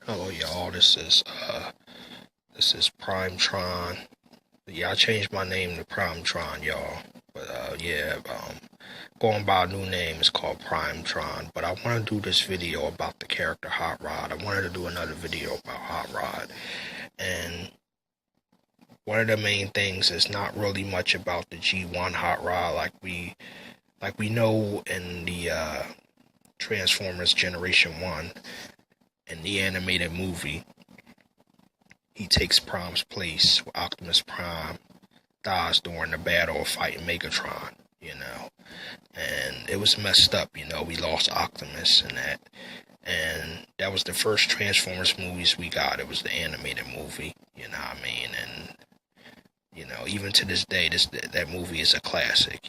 Hello, y'all. This is Prime Tron. Yeah, I changed my name to Prime Tron, y'all. But going by a new name. It's called Prime Tron. But I want to do this video about the character Hot Rod. I wanted to do another video about Hot Rod, and one of the main things is not really much about the G1 Hot Rod like we know in the Transformers Generation 1 in the animated movie. He takes Prime's place. Optimus Prime dies during the battle of fighting Megatron, and it was messed up. We lost Optimus in that, and that was the first Transformers movies we got. It was the animated movie, you know what I mean? And even to this day, that movie is a classic,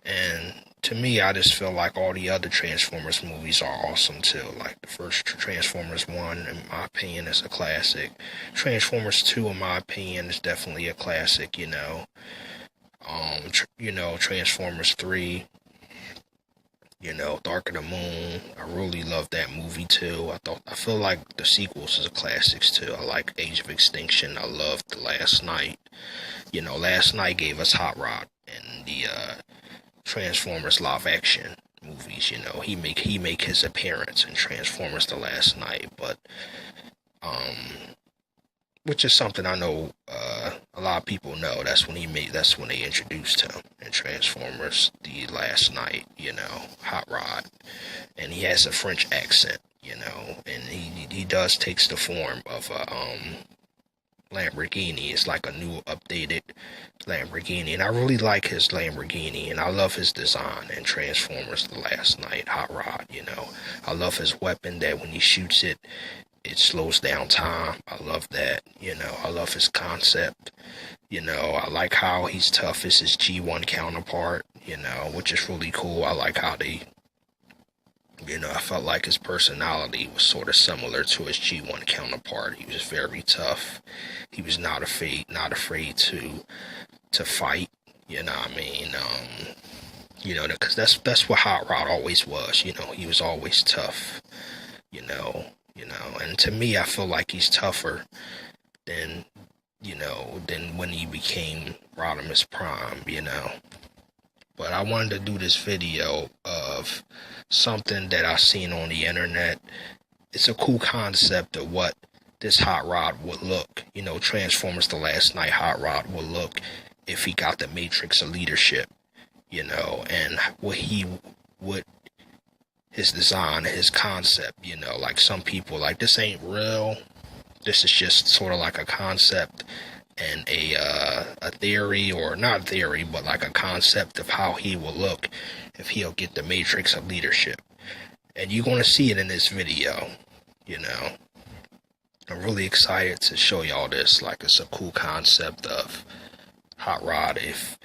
And to me, I just feel like all the other Transformers movies are awesome too. Like the first Transformers 1, in my opinion, is a classic. Transformers 2, in my opinion, is definitely a classic, Transformers 3, Dark of the Moon. I really love that movie too. I feel like the sequels is a classics too. I like Age of Extinction. I loved The Last Night. Last Night gave us Hot Rod and the Transformers live action movies. He make his appearance in Transformers The Last Night, but which is something I know a lot of people know. That's when they introduced him in Transformers The Last Night. Hot Rod, and he has a French accent. And he does takes the form of a Lamborghini. It's like a new updated Lamborghini, and I really like his Lamborghini, and I love his design in Transformers The Last Night. Hot Rod, I love his weapon that when he shoots it, it slows down time. I love that. I love his concept. I like how he's tough as his G1 counterpart, which is really cool. I like how I felt like his personality was sort of similar to his G1 counterpart. He was very tough. He was not afraid to fight. You know what I mean? Because that's what Hot Rod always was. He was always tough. And to me, I feel like he's tougher than than when he became Rodimus Prime. But I wanted to do this video of something that I seen on the internet. It's a cool concept of what this Hot Rod would look. Transformers The Last Night Hot Rod would look if he got the Matrix of leadership. And what he would, his design, his concept. Like some people like, this ain't real. This is just sort of like a concept and a theory, or not theory, but like a concept of how he will look if he'll get the Matrix of leadership. And you're going to see it in this video. I'm really excited to show y'all this. Like, it's a cool concept of Hot Rod if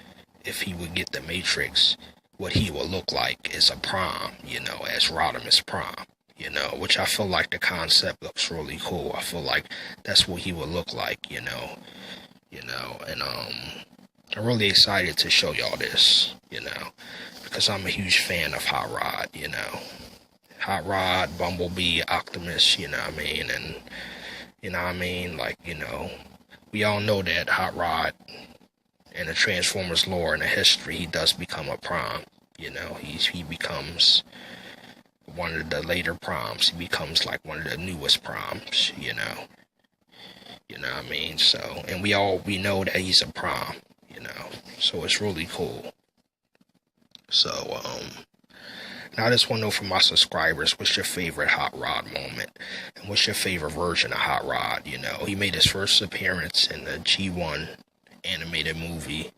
he would get the Matrix, what he will look like as a Prime, as Rodimus Prime. Which I feel like the concept looks really cool. I feel like that's what he would look like, and I'm really excited to show y'all this, because I'm a huge fan of Hot Rod, Hot Rod, Bumblebee, Optimus, you know what I mean, and we all know that Hot Rod in the Transformers lore and the history, he does become a Prime, he becomes one of the later Primes. He becomes like one of the newest Primes, what I mean? So, and we know that he's a Prime, so it's really cool. So, now I just want to know from my subscribers, what's your favorite Hot Rod moment? And what's your favorite version of Hot Rod? He made his first appearance in the G1 animated movie.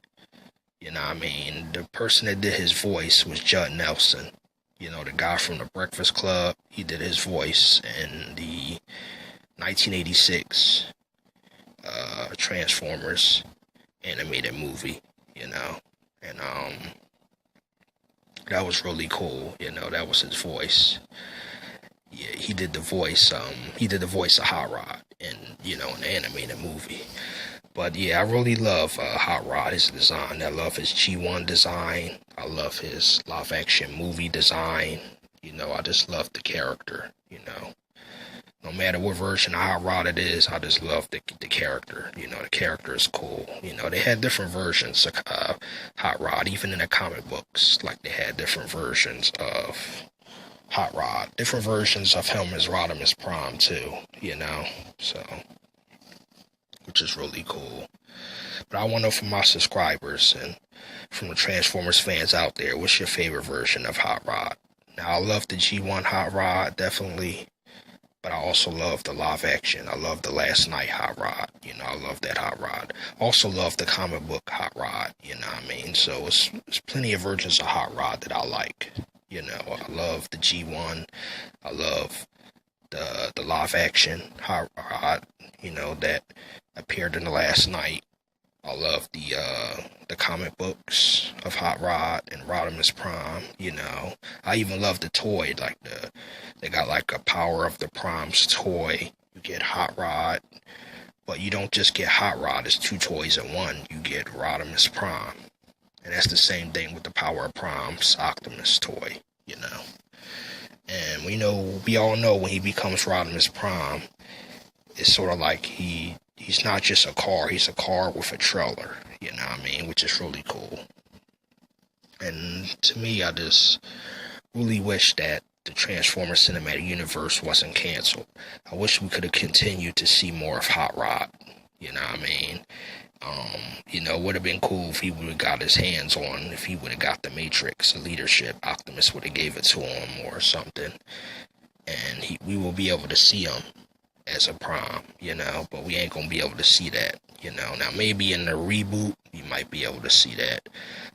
What I mean? The person that did his voice was Judd Nelson. The guy from The Breakfast Club. He did his voice in the 1986 Transformers animated movie, and that was really cool. That was his voice. Yeah, he did the voice. He did the voice of Hot Rod in an animated movie. But yeah, I really love Hot Rod, his design. I love his G1 design. I love his live action movie design. I just love the character. No matter what version of Hot Rod it is, I just love the character. You know, the character is cool. You know, they had different versions of Hot Rod, even in the comic books. Like, they had different versions of Hot Rod. Different versions of him as Rodimus Prime, too, you know? So, which is really cool. But I want to know from my subscribers and from the Transformers fans out there, what's your favorite version of Hot Rod? Now, I love the G1 Hot Rod, definitely. But I also love the live action. I love the Last Night Hot Rod. You know, I love that Hot Rod. Also love the comic book Hot Rod. You know what I mean? So it's plenty of versions of Hot Rod that I like. You know, I love the G1. I love the live action Hot Rod, you know, that appeared in the Last Night. I love the comic books of Hot Rod and Rodimus Prime, you know. I even love the toy, like they got like a Power of the Primes toy. You get Hot Rod, but you don't just get Hot Rod, it's two toys in one. You get Rodimus Prime. And that's the same thing with the Power of Primes Optimus toy, you know. And we all know when he becomes Rodimus Prime, it's sort of like he's not just a car, he's a car with a trailer, you know what I mean, which is really cool. And to me, I just really wish that the Transformers Cinematic Universe wasn't canceled. I wish we could have continued to see more of Hot Rod, you know what I mean. You know, it would have been cool if he would have got his hands on, if he would have got the Matrix, the leadership, Optimus would have gave it to him or something. And we will be able to see him as a Prime, you know, but we ain't gonna be able to see that, you know. Now maybe in the reboot we might be able to see that,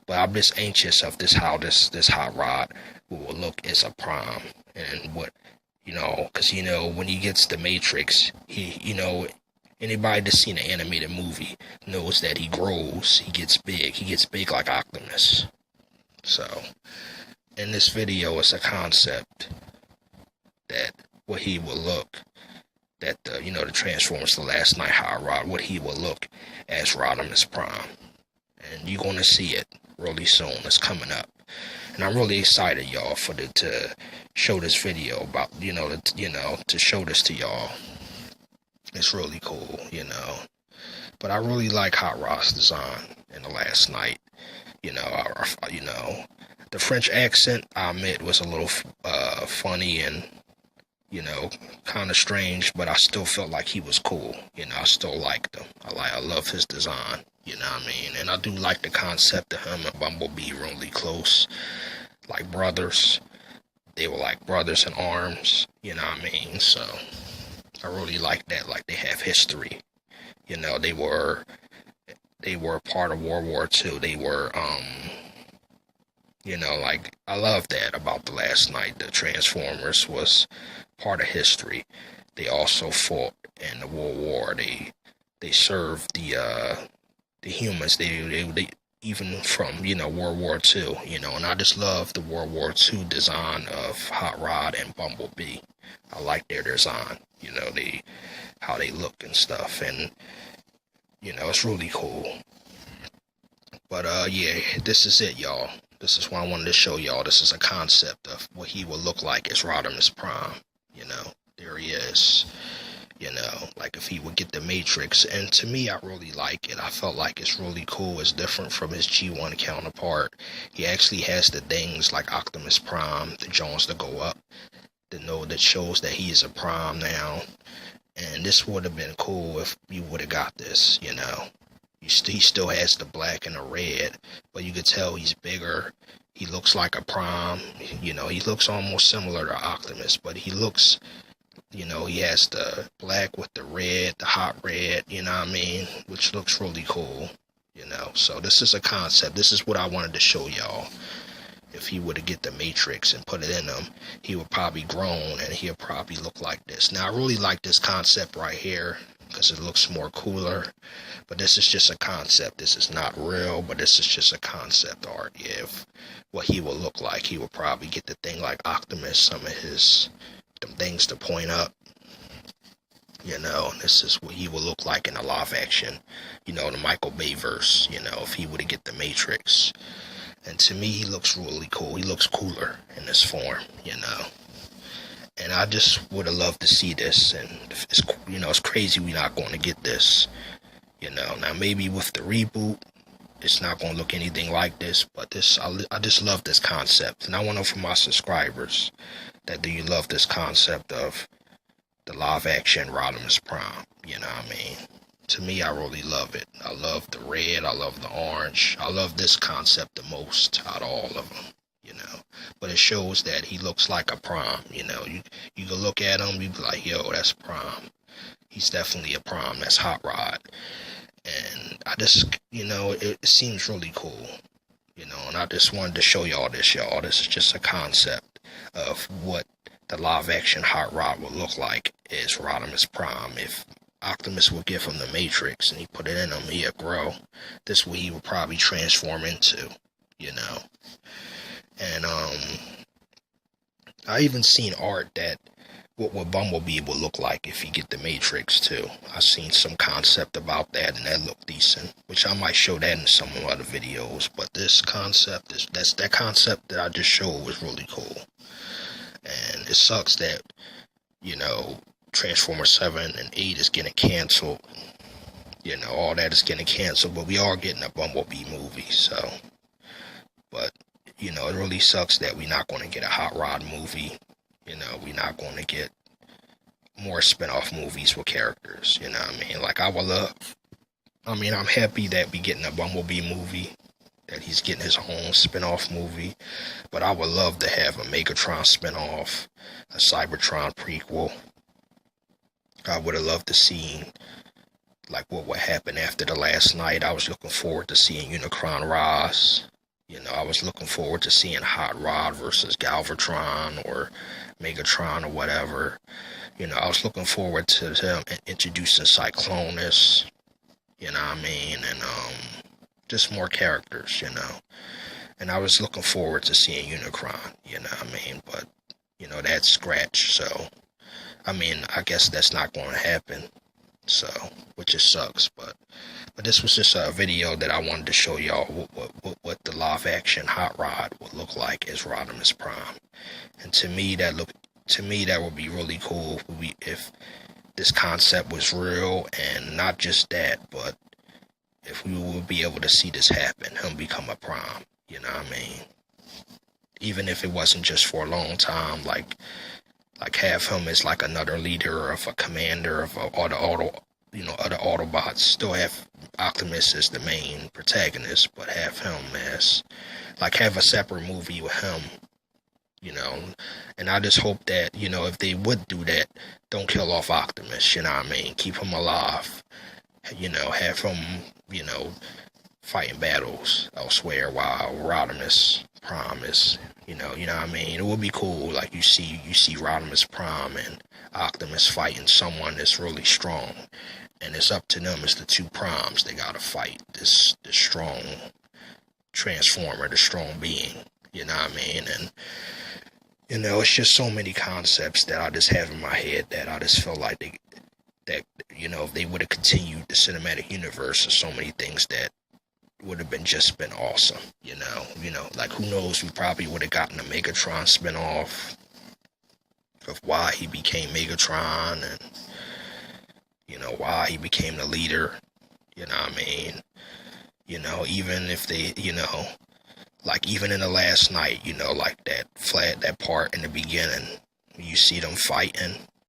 but I'm just anxious of how this Hot Rod will look as a Prime, and what, you know, because, you know, when he gets the Matrix, you know, anybody that's seen an animated movie knows that he grows, he gets big like Optimus. So in this video, it's a concept that what he will look, that you know, the Transformers the Last Night Hot Rod, what he will look as Rodimus Prime. And you're going to see it really soon. It's coming up. And I'm really excited, y'all, to show this video about, to show this to y'all. It's really cool, you know. But I really like Hot Rod's design in the Last Night. You know, the French accent, I admit, was a little funny and, you know, kind of strange, but I still felt like he was cool. You know, I still liked him. I love his design, you know what I mean? And I do like the concept of him and Bumblebee really close, like brothers. They were like brothers in arms, you know what I mean? So I really like that, like they have history. You know, they were part of World War II. They were, you know, like, I love that about the Last Night. The Transformers was part of history. They also fought in the World War. They served the humans. They even from, you know, World War II, you know, and I just love the World War II design of Hot Rod and Bumblebee. I like their design, you know, how they look and stuff, and, you know, it's really cool. But, yeah, this is it, y'all. This is what I wanted to show y'all. This is a concept of what he will look like as Rodimus Prime. You know, there he is. You know, like if he would get the Matrix. And to me, I really like it. I felt like it's really cool. It's different from his G1 counterpart. He actually has the things like Optimus Prime, the Jones to go up, that shows that he is a Prime now. And this would have been cool if you would have got this, you know. He still has the black and the red, but you could tell he's bigger. He looks like a Prime. You know, he looks almost similar to Optimus, but he looks, you know, he has the black with the red, the hot red, you know what I mean? Which looks really cool, you know. So this is a concept. This is what I wanted to show y'all. If he were to get the Matrix and put it in him, he would probably grown and he'll probably look like this. Now, I really like this concept right here because it looks more cooler. But this is just a concept. This is not real, but this is just a concept art. Yeah, if what he will look like, he will probably get the thing like Optimus, some of his things to point up. You know, and this is what he will look like in a live action, you know, the Michael Bay verse, you know, if he were to get the Matrix. And to me, he looks really cool. He looks cooler in this form, you know. And I just would have loved to see this, and it's crazy we're not going to get this. Now maybe with the reboot, it's not going to look anything like this, but I just love this concept, and I want to know from my subscribers that do you love this concept of the live action Rodimus Prime? You know what I mean? To me, I really love it. I love the red, I love the orange, I love this concept the most out of all of them. But it shows that he looks like a Prime. You can look at him, you be like, yo, that's Prime. He's definitely a Prime. That's Hot Rod. And I just, it seems really cool. And I just wanted to show y'all this, y'all. This is just a concept of what the live action Hot Rod would look like as Rodimus Prime. If Optimus would give him the Matrix and he put it in him, he'd grow. This is what he would probably transform into, And I even seen art that what Bumblebee would look like if he get the Matrix too. I seen some concept about that, and that looked decent, which I might show that in some other videos. But this concept that concept that I just showed was really cool. And it sucks that Transformers 7 and 8 is getting canceled. All that is getting canceled, but we are getting a Bumblebee movie. So, but it really sucks that we're not going to get a Hot Rod movie. We're not going to get more spin-off movies with characters. You know what I mean? Like, I would love, I'm happy that we're getting a Bumblebee movie, that he's getting his own spin-off movie. But I would love to have a Megatron spin-off, a Cybertron prequel. I would have loved to see, like, what would happen after the last night. I was looking forward to seeing Unicron Ross. I was looking forward to seeing Hot Rod versus Galvatron or Megatron or whatever. I was looking forward to them introducing Cyclonus, and just more characters, And I was looking forward to seeing Unicron, but, that's scratched, so, I guess that's not going to happen, so, which just sucks, but this was just a video that I wanted to show y'all what the live action Hot Rod would look like as Rodimus Prime. And to me that would be really cool if this concept was real, and not just that, but if we would be able to see this happen, him become a Prime, Even if it wasn't just for a long time, like have him as like another leader of a commander of other Autobots. Still have Optimus as the main protagonist, but have him as, have a separate movie with him, And I just hope that, if they would do that, don't kill off Optimus, Keep him alive, have him, fighting battles elsewhere while Rodimus Prime is, It would be cool, like you see Rodimus Prime and Optimus fighting someone that's really strong. And it's up to them as the two Primes. They gotta fight this strong Transformer, the strong being. And it's just so many concepts that I just have in my head that I just feel like if they would have continued the cinematic universe, there's so many things that would have been awesome. Like, who knows? We probably would have gotten a Megatron spinoff of why he became Megatron and. Why he became the leader, even if they, even in the last night, like that part in the beginning, you see them fighting,